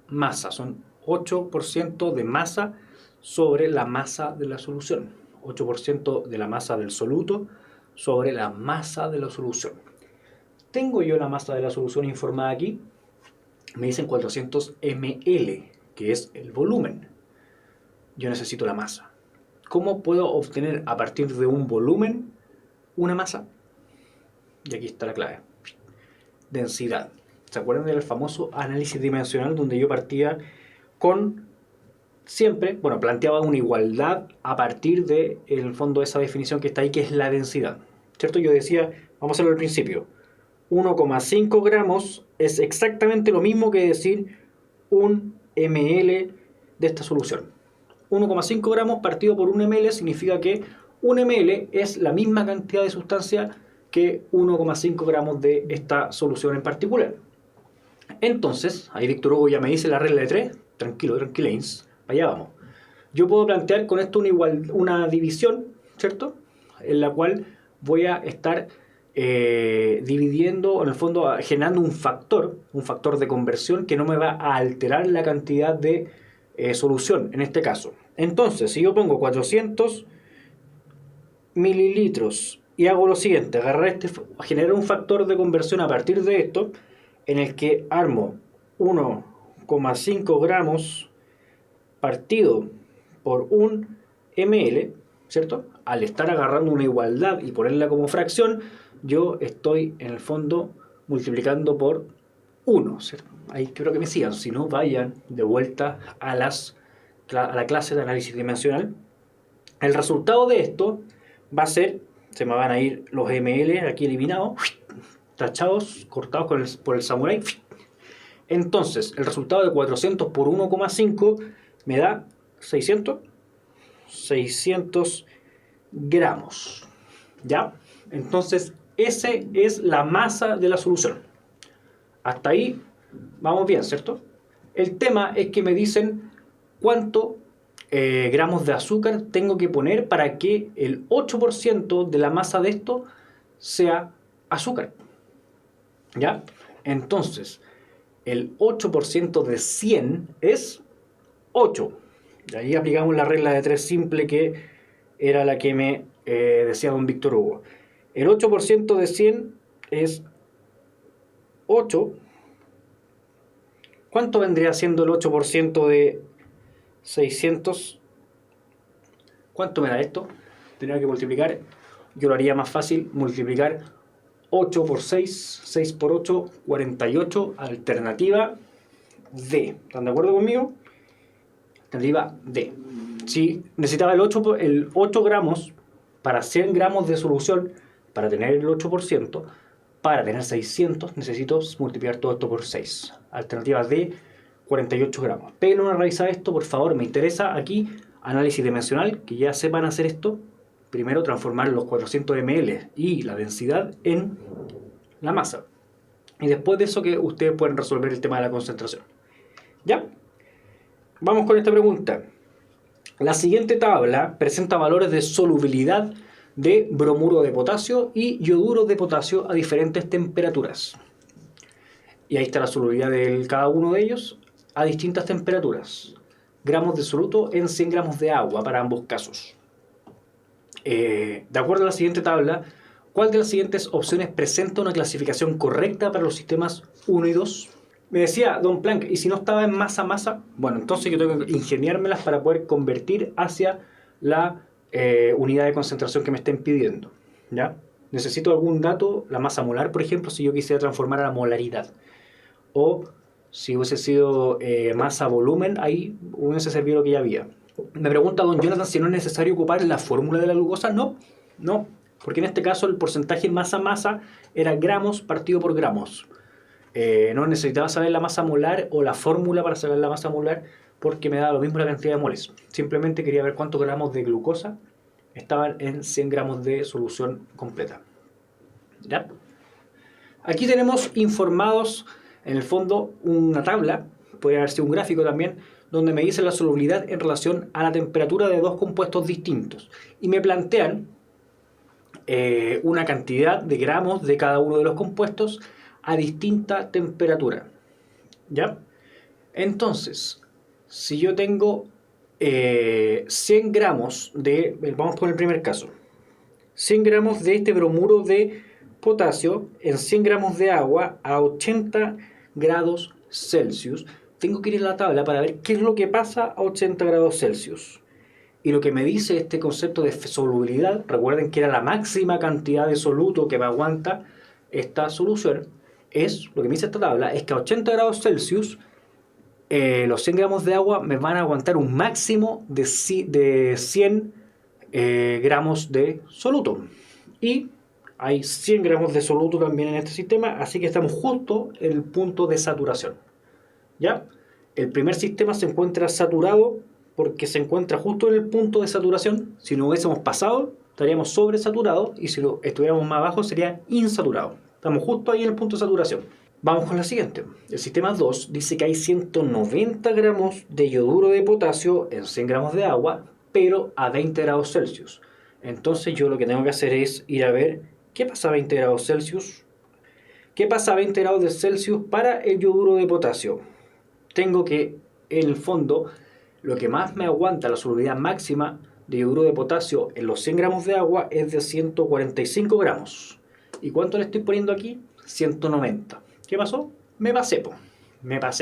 Son 8% de masa sobre la masa de la solución. 8% de la masa del soluto sobre la masa de la solución. Tengo yo la masa de la solución informada aquí. Me dicen 400 ml, que es el volumen. Yo necesito la masa. ¿Cómo puedo obtener a partir de un volumen una masa? Y aquí está la clave. Densidad. ¿Se acuerdan del famoso análisis dimensional donde yo partía con siempre, planteaba una igualdad a partir de, en el fondo, esa definición que está ahí, que es la densidad? ¿Cierto? Yo decía, vamos a hacerlo al principio. 1,5 gramos es exactamente lo mismo que decir 1 ml de esta solución. 1,5 gramos partido por 1 ml significa que 1 ml es la misma cantidad de sustancia que 1,5 gramos de esta solución en particular. Entonces, ahí Víctor Hugo ya me dice la regla de 3, tranquilains, allá vamos. Yo puedo plantear con esto una división, ¿cierto? En la cual voy a estar dividiendo, en el fondo generando un factor de conversión que no me va a alterar la cantidad de solución, en este caso. Entonces, si yo pongo 400 mililitros y hago lo siguiente, generar un factor de conversión a partir de esto, en el que armo 1,5 gramos partido por 1 ml, ¿cierto? Al estar agarrando una igualdad y ponerla como fracción, yo estoy en el fondo multiplicando por 1, ¿cierto? Ahí quiero que me sigan, si no vayan de vuelta a la clase de análisis dimensional. El resultado de esto va a ser, se me van a ir los ml aquí eliminados, tachados, cortados por el samurái. Entonces, el resultado de 400 por 1,5 me da 600 gramos. ¿Ya? Entonces, esa es la masa de la solución. Hasta ahí vamos bien, ¿cierto? El tema es que me dicen cuánto gramos de azúcar tengo que poner para que el 8% de la masa de esto sea azúcar. ¿Ya? Entonces, el 8% de 100 es 8. Y ahí aplicamos la regla de 3 simple, que era la que me decía don Víctor Hugo. El 8% de 100 es 8. ¿Cuánto vendría siendo el 8% de 600? ¿Cuánto me da esto? Tendría que multiplicar. Yo lo haría más fácil, multiplicar 8 por 6, 6 por 8, 48, alternativa D. ¿Están de acuerdo conmigo? Alternativa D. Si necesitaba el 8 gramos para 100 gramos de solución, para tener el 8%, para tener 600, necesito multiplicar todo esto por 6. Alternativa D, 48 gramos. Peguen una revisada esto, por favor, me interesa aquí análisis dimensional, que ya sepan hacer esto. Primero transformar los 400 ml y la densidad en la masa. Y después de eso que ustedes pueden resolver el tema de la concentración. ¿Ya? Vamos con esta pregunta. La siguiente tabla presenta valores de solubilidad de bromuro de potasio y yoduro de potasio a diferentes temperaturas. Y ahí está la solubilidad de cada uno de ellos a distintas temperaturas. Gramos de soluto en 100 gramos de agua para ambos casos. De acuerdo a la siguiente tabla, ¿cuál de las siguientes opciones presenta una clasificación correcta para los sistemas 1 y 2? Me decía Don Planck, ¿y si no estaba en masa? Bueno, entonces yo tengo que ingeniármelas para poder convertir hacia la unidad de concentración que me estén pidiendo. ¿Ya? Necesito algún dato, la masa molar, por ejemplo, si yo quisiera transformar a la molaridad. O si hubiese sido masa-volumen, ahí hubiese servido lo que ya había. Me pregunta don Jonathan si no es necesario ocupar la fórmula de la glucosa. No, porque en este caso el porcentaje masa-masa era gramos partido por gramos. No necesitaba saber la masa molar o la fórmula para saber la masa molar porque me daba lo mismo la cantidad de moles. Simplemente quería ver cuántos gramos de glucosa estaban en 100 gramos de solución completa. ¿Ya? Aquí tenemos informados, en el fondo, una tabla, puede haber sido un gráfico también, donde me dice la solubilidad en relación a la temperatura de dos compuestos distintos. Y me plantean una cantidad de gramos de cada uno de los compuestos a distinta temperatura. ¿Ya? Entonces, si yo tengo 100 gramos de, vamos por el primer caso, 100 gramos de este bromuro de potasio en 100 gramos de agua a 80 grados Celsius, tengo que ir a la tabla para ver qué es lo que pasa a 80 grados Celsius. Y lo que me dice este concepto de solubilidad, recuerden que era la máxima cantidad de soluto que me aguanta esta solución, es, lo que me dice esta tabla, es que a 80 grados Celsius los 100 gramos de agua me van a aguantar un máximo de 100 gramos de soluto. Y hay 100 gramos de soluto también en este sistema, así que estamos justo en el punto de saturación. ¿Ya? El primer sistema se encuentra saturado porque se encuentra justo en el punto de saturación. Si no hubiésemos pasado, estaríamos sobresaturados, y si lo estuviéramos más abajo, sería insaturado. Estamos justo ahí en el punto de saturación. Vamos con la siguiente. El sistema 2 dice que hay 190 gramos de yoduro de potasio en 100 gramos de agua, pero a 20 grados Celsius. Entonces yo lo que tengo que hacer es ir a ver qué pasa a 20 grados Celsius. ¿Qué pasa a 20 grados Celsius para el yoduro de potasio? Tengo que, en el fondo, lo que más me aguanta la solubilidad máxima de yoduro de potasio en los 100 gramos de agua es de 145 gramos. ¿Y cuánto le estoy poniendo aquí? 190. ¿Qué pasó? Me pasé,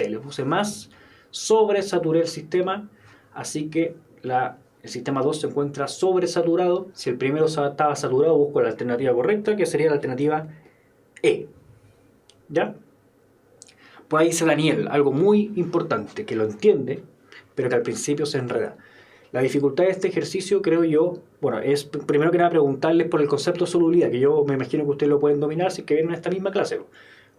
le puse más, sobresaturé el sistema, así que el sistema 2 se encuentra sobresaturado. Si el primero estaba saturado, busco la alternativa correcta, que sería la alternativa E. ¿Ya? Por ahí dice Daniel, algo muy importante, que lo entiende, pero que al principio se enreda. La dificultad de este ejercicio, creo yo, bueno, es primero que nada preguntarles por el concepto de solubilidad, que yo me imagino que ustedes lo pueden dominar si es que ven en esta misma clase,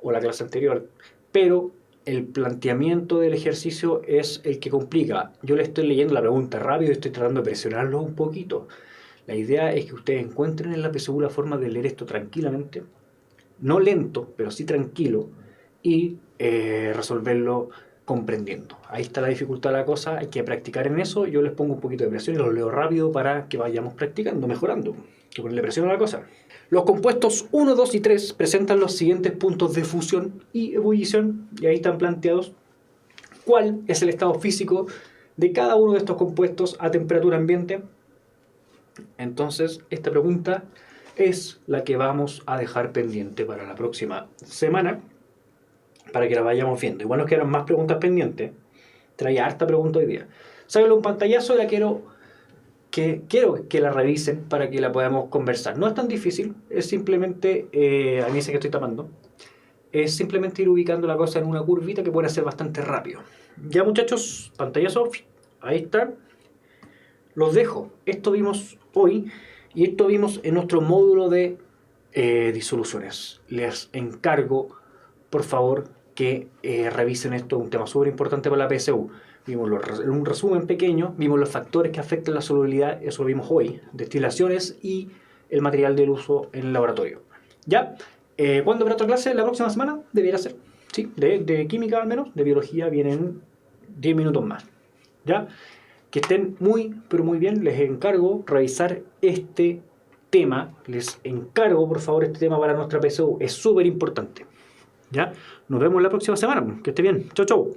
o la clase anterior, pero el planteamiento del ejercicio es el que complica. Yo le estoy leyendo la pregunta rápido y estoy tratando de presionarlo un poquito. La idea es que ustedes encuentren en la PSU la forma de leer esto tranquilamente, no lento, pero sí tranquilo, y resolverlo comprendiendo. Ahí está la dificultad de la cosa, hay que practicar en eso. Yo les pongo un poquito de presión y los leo rápido para que vayamos practicando, mejorando. Hay que ponerle presión a la cosa. Los compuestos 1, 2 y 3 presentan los siguientes puntos de fusión y ebullición, y ahí están planteados cuál es el estado físico de cada uno de estos compuestos a temperatura ambiente. Entonces, esta pregunta es la que vamos a dejar pendiente para la próxima semana, para que la vayamos viendo. Igual nos quedan más preguntas pendientes. Traía harta pregunta hoy día. Sáquenle un pantallazo y quiero que la revisen para que la podamos conversar. No es tan difícil, es simplemente, a mí dice que estoy tapando, es simplemente ir ubicando la cosa en una curvita que puede ser bastante rápido. Ya muchachos, pantallazo, ahí está. Los dejo. Esto vimos hoy y esto vimos en nuestro módulo de disoluciones. Les encargo, por favor, que revisen esto, un tema súper importante para la PSU. Vimos un resumen pequeño, vimos los factores que afectan la solubilidad, eso lo vimos hoy, destilaciones y el material del uso en el laboratorio. ¿Ya? ¿Cuándo habrá otra clase? ¿La próxima semana? Debería ser. Sí, de química al menos, de biología vienen 10 minutos más. ¿Ya? Que estén muy, pero muy bien. Les encargo revisar este tema. Les encargo, por favor, este tema para nuestra PSU. Es súper importante. ¿Ya? Nos vemos la próxima semana. Que esté bien. Chau, chau.